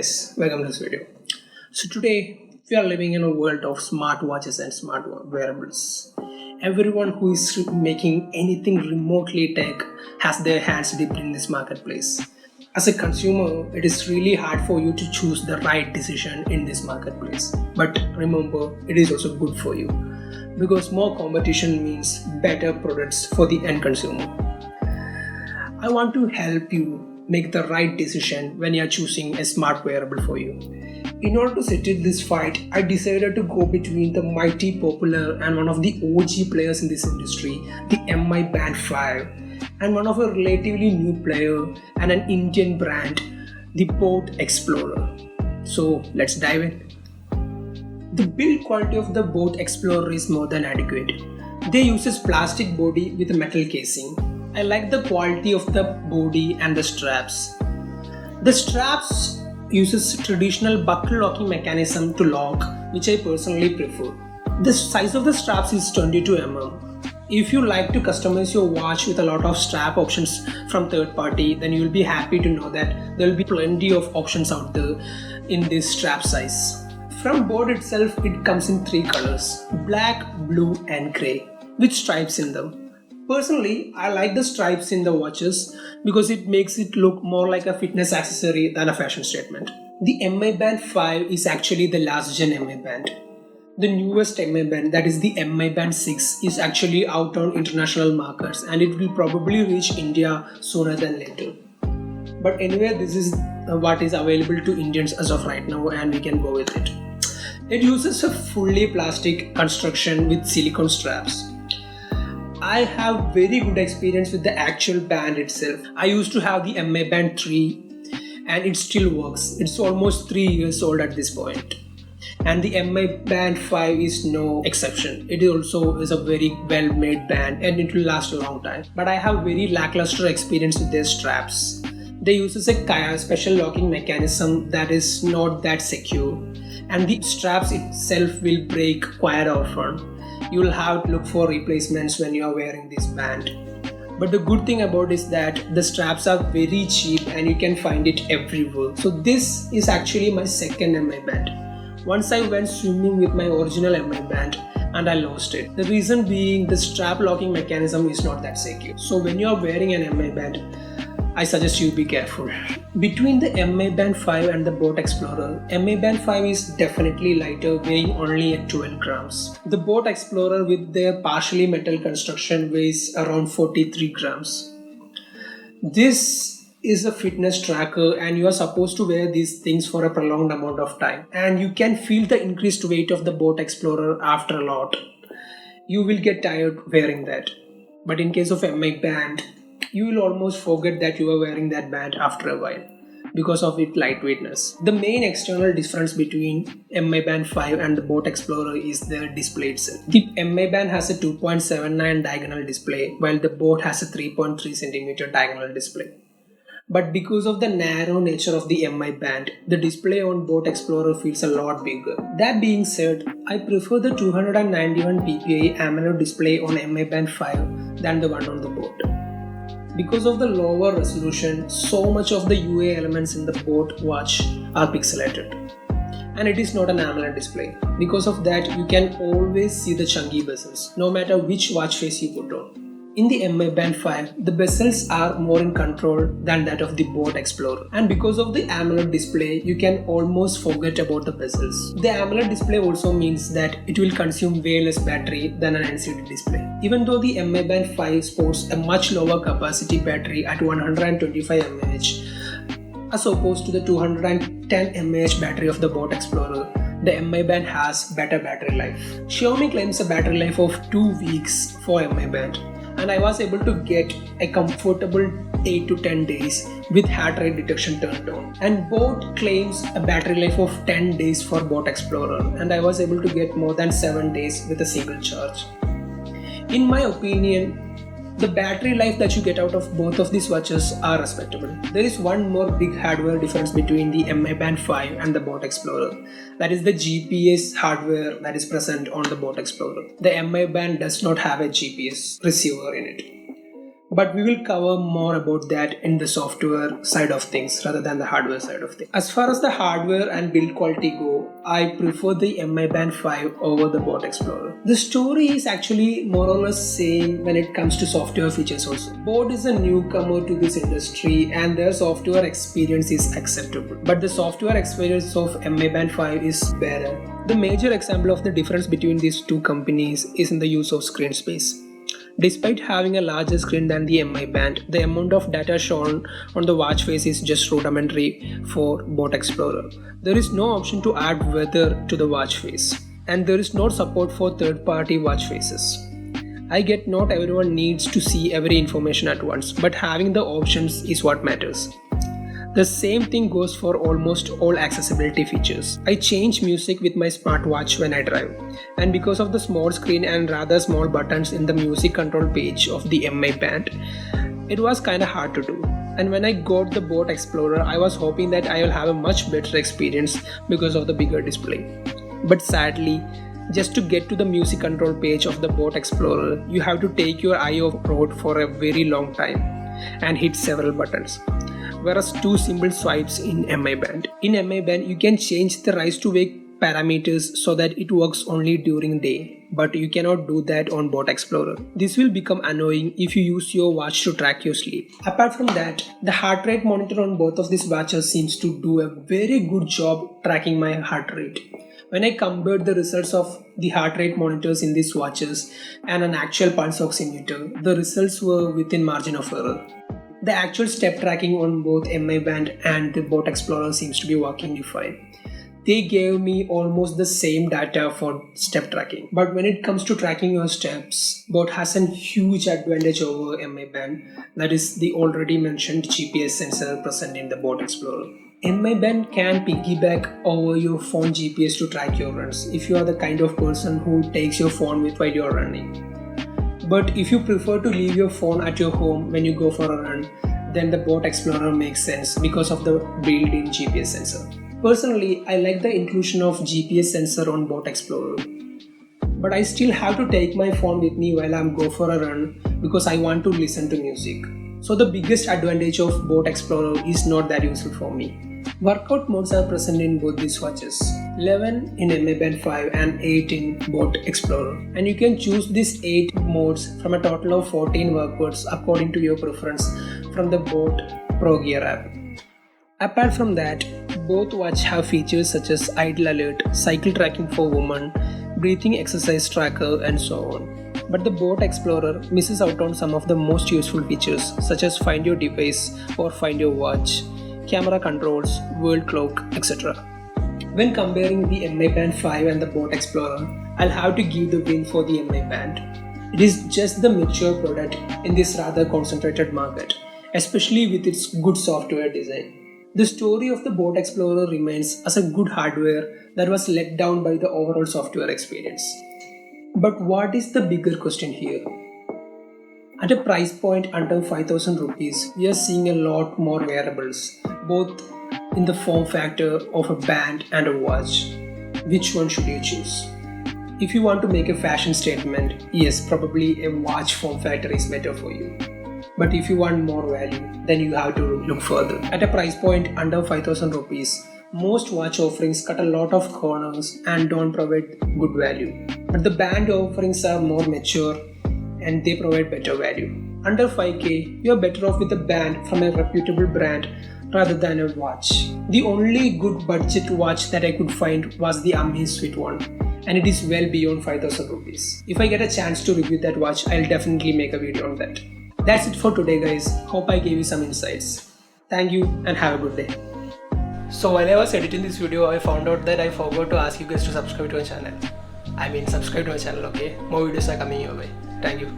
guys, welcome to this video. So today we are living in a world of smartwatches and smart wearables. Everyone who is making anything remotely tech has their hands deep in this marketplace. As a consumer, it is really hard for you to choose the right decision in this marketplace. But remember, it is also good for you because more competition means better products for the end consumer. I want to help you make the right decision when you are choosing a smart wearable for you. In order to settle this fight, I decided to go between the mighty popular and one of the OG players in this industry, the Mi Band 5, and one of a relatively new player and an Indian brand, the boAt Xplorer. So let's dive in. The build quality of the boAt Xplorer is more than adequate. They use plastic body with a metal casing. I like the quality of the body and the straps. The straps uses traditional buckle locking mechanism to lock, which I personally prefer. The size of the straps is 22 mm. If you like to customize your watch with a lot of strap options from third party, then you will be happy to know that there will be plenty of options out there in this strap size. From boAt itself, it comes in 3 colors: black, blue and grey, with stripes in them. Personally, I like the stripes in the watches because it makes it look more like a fitness accessory than a fashion statement. The Mi Band 5 is actually the last gen Mi Band. The newest Mi Band, that is the Mi Band 6, is actually out on international markets and it will probably reach India sooner than later. But anyway, this is what is available to Indians as of right now and we can go with it. It uses a fully plastic construction with silicone straps. I have very good experience with the actual band itself. I used to have the Mi Band 3 and it still works. It's almost 3 years old at this point. And the Mi Band 5 is no exception. It also is a very well made band and it will last a long time. But I have very lackluster experience with their straps. They use a special locking mechanism that is not that secure. And the straps itself will break quite often. You will have to look for replacements when you are wearing this band. But the good thing about is that the straps are very cheap and you can find it everywhere. So this is actually my second Mi Band. Once I went swimming with my original Mi Band and I lost it. The reason being the strap locking mechanism is not that secure. So when you are wearing an Mi Band, I suggest you be careful. Between the Mi Band 5 and the boAt Xplorer, Mi Band 5 is definitely lighter, weighing only at 12 grams. The boAt Xplorer with their partially metal construction weighs around 43 grams. This is a fitness tracker and you are supposed to wear these things for a prolonged amount of time. And you can feel the increased weight of the boAt Xplorer after a lot. You will get tired wearing that. But in case of Mi Band, you will almost forget that you are wearing that band after a while because of its lightweightness. The main external difference between Mi Band 5 and the boAt Xplorer is the display itself. The Mi Band has a 2.79 diagonal display while the boAt has a 3.3 cm diagonal display. But because of the narrow nature of the Mi Band, the display on boAt Xplorer feels a lot bigger. That being said, I prefer the 291 ppi AMOLED display on Mi Band 5 than the one on the boAt. Because of the lower resolution, so much of the UA elements in the boAt watch are pixelated. And it is not an AMOLED display. Because of that, you can always see the chunky bezels, no matter which watch face you put on. In the Mi Band 5, the bezels are more in control than that of the boAt Xplorer. And because of the AMOLED display, you can almost forget about the bezels. The AMOLED display also means that it will consume way less battery than an LCD display. Even though the Mi Band 5 sports a much lower capacity battery at 125 mAh as opposed to the 210 mAh battery of the boAt Xplorer, the Mi Band has better battery life. Xiaomi claims a battery life of 2 weeks for Mi Band. And I was able to get a comfortable 8 to 10 days with heart rate detection turned on. And boAt claims a battery life of 10 days for boAt Xplorer and I was able to get more than 7 days with a single charge. In my opinion, the battery life that you get out of both of these watches are respectable. There is one more big hardware difference between the Mi Band 5 and the boAt Xplorer. That is the GPS hardware that is present on the boAt Xplorer. The Mi Band does not have a GPS receiver in it. But we will cover more about that in the software side of things rather than the hardware side of things. As far as the hardware and build quality go, I prefer the Mi Band 5 over the boAt Xplorer. The story is actually more or less same when it comes to software features also. boAt is a newcomer to this industry and their software experience is acceptable. But the software experience of Mi Band 5 is better. The major example of the difference between these two companies is in the use of screen space. Despite having a larger screen than the Mi Band, the amount of data shown on the watch face is just rudimentary for boAt Xplorer. There is no option to add weather to the watch face, and there is no support for third-party watch faces. I get not everyone needs to see every information at once, but having the options is what matters. The same thing goes for almost all accessibility features. I change music with my smartwatch when I drive, and because of the small screen and rather small buttons in the music control page of the Mi Band, it was kinda hard to do. And when I got the boAt Xplorer, I was hoping that I will have a much better experience because of the bigger display. But sadly, just to get to the music control page of the boAt Xplorer, you have to take your eye off road for a very long time and hit several buttons. Whereas two simple swipes in Mi Band. In Mi Band, you can change the rise to wake parameters so that it works only during day, but you cannot do that on boAt Xplorer. This will become annoying if you use your watch to track your sleep. Apart from that, the heart rate monitor on both of these watches seems to do a very good job tracking my heart rate. When I compared the results of the heart rate monitors in these watches and an actual pulse oximeter, the results were within margin of error. The actual step tracking on both Mi Band and the boAt Xplorer seems to be working fine. They gave me almost the same data for step tracking. But when it comes to tracking your steps, boAt has a huge advantage over Mi Band, that is the already mentioned GPS sensor present in the boAt Xplorer. Mi Band can piggyback over your phone GPS to track your runs if you are the kind of person who takes your phone with while you are running. But if you prefer to leave your phone at your home when you go for a run, then the boAt Xplorer makes sense because of the built-in GPS sensor. Personally, I like the inclusion of GPS sensor on boAt Xplorer. But I still have to take my phone with me while I go for a run because I want to listen to music. So the biggest advantage of boAt Xplorer is not that useful for me. Workout modes are present in both these watches, 11 in Mi Band 5 and 8 in boAt Xplorer. And you can choose these 8 modes from a total of 14 workouts according to your preference from the boAt Pro Gear app. Apart from that, both watches have features such as idle alert, cycle tracking for women, breathing exercise tracker and so on. But the boAt Xplorer misses out on some of the most useful features such as find your device or find your watch, camera controls, world clock, etc. When comparing the Mi Band 5 and the boAt Xplorer, I'll have to give the win for the Mi Band. It is just the mature product in this rather concentrated market, especially with its good software design. The story of the boAt Xplorer remains as a good hardware that was let down by the overall software experience. But what is the bigger question here? At a price point under 5,000 rupees, we are seeing a lot more wearables, both in the form factor of a band and a watch. Which one should you choose? If you want to make a fashion statement, yes, probably a watch form factor is better for you. But if you want more value, then you have to look further. At a price point under 5,000 rupees, most watch offerings cut a lot of corners and don't provide good value. But the band offerings are more mature and they provide better value. Under 5k, you're better off with a band from a reputable brand rather than a watch. The only good budget watch that I could find was the Amazfit one, and it is well beyond 5,000 rupees. If I get a chance to review that watch, I'll definitely make a video on that. That's it for today guys, hope I gave you some insights. Thank you and have a good day. So while I was editing this video, I found out that I forgot to ask you guys to subscribe to my channel. Subscribe to my channel, okay? More videos are coming your way. Thank you.